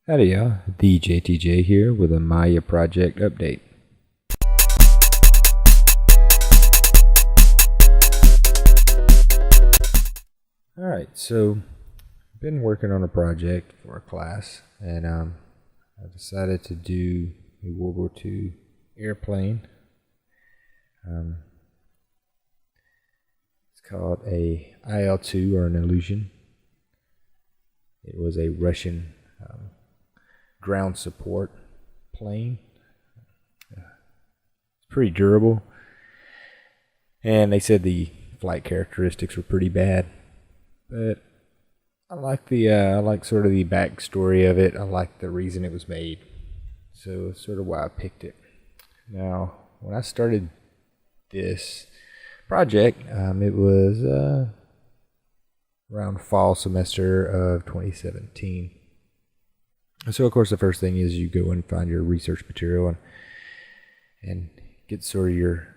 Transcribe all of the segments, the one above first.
Howdy y'all, TheJTJ here with a Maya project update. Alright, so I've been working on a project for a class, and I decided to do a World War II airplane. It's called a IL2 or an Ilyushin. It was a Russian ground support plane. It's pretty durable, and they said the flight characteristics were pretty bad, but I like sort of the backstory of it. I like the reason it was made, so it's sort of why I picked it. Now, when I started this project, it was around fall semester of 2017. So of course the first thing is you go and find your research material and get sort of your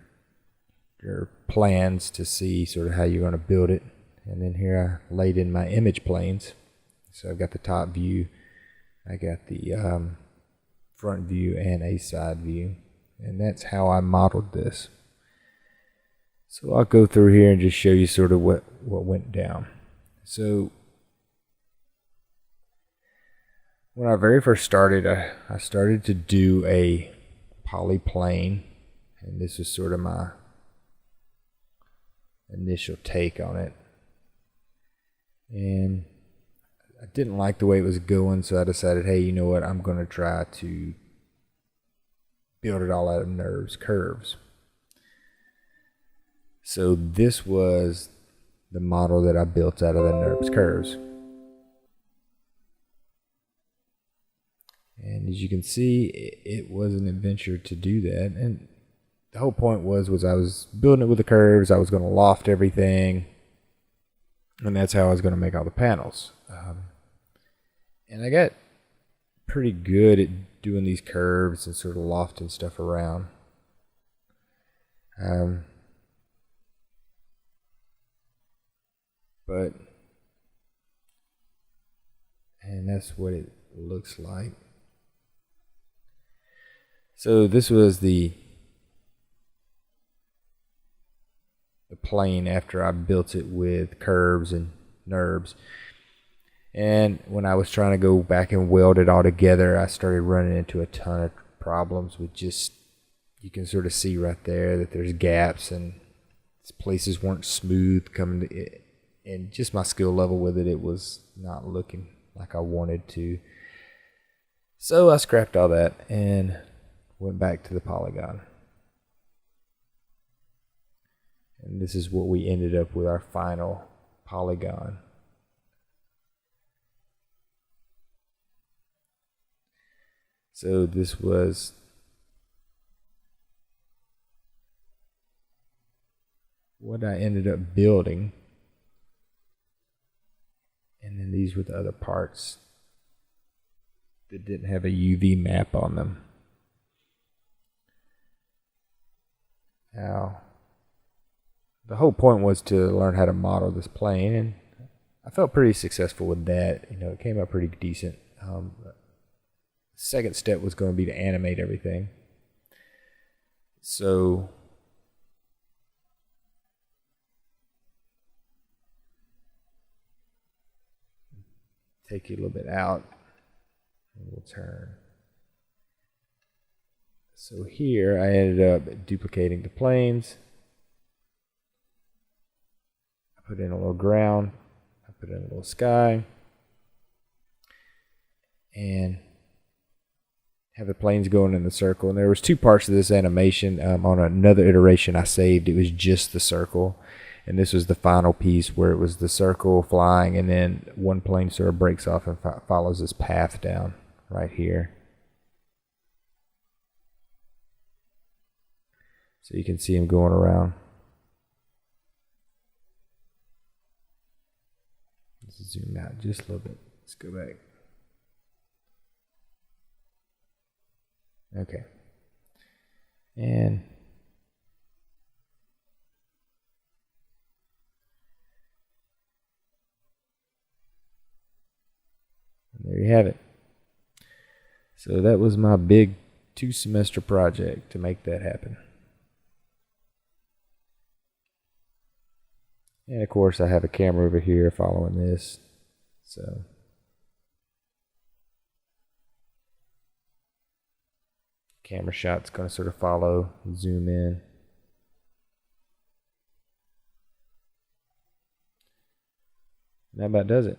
plans to see sort of how you're going to build it. And then here I laid in my image planes. So I've got the top view, I got the front view and a side view, and that's how I modeled this. So I'll go through here and just show you sort of what went down. So when I very first started, I started to do a polyplane, and this is sort of my initial take on it. And I didn't like the way it was going, so I decided, hey, you know what, I'm going to try to build it all out of curves. So this was the model that I built out of the curves. And as you can see, it was an adventure to do that. And the whole point was I was building it with the curves. I was going to loft everything, and that's how I was going to make all the panels. And I got pretty good at doing these curves and sort of lofting stuff around. And that's what it looks like. So this was the plane after I built it with curves and NURBS. And when I was trying to go back and weld it all together, I started running into a ton of problems with just, you can sort of see right there that there's gaps and places weren't smooth coming to it. And just my skill level with it, it was not looking like I wanted to. So I scrapped all that and went back to the polygon. And this is what we ended up with, our final polygon. So this was what I ended up building. And then these were the other parts that didn't have a UV map on them. Now, the whole point was to learn how to model this plane, and I felt pretty successful with that. You know, it came out pretty decent. The second step was going to be to animate everything. So take you a little bit out, and we'll turn. So here I ended up duplicating the planes. I put in a little ground, I put in a little sky, and have the planes going in the circle. And there was two parts to this animation. On another iteration I saved, it was just the circle, and this was the final piece where it was the circle flying, and then one plane sort of breaks off and follows this path down right here. So you can see him going around. Let's zoom out just a little bit. Let's go back. Okay. And there you have it. So that was my big 2-semester project to make that happen. And of course I have a camera over here following this. So camera shot's going to sort of follow, zoom in. And that about does it.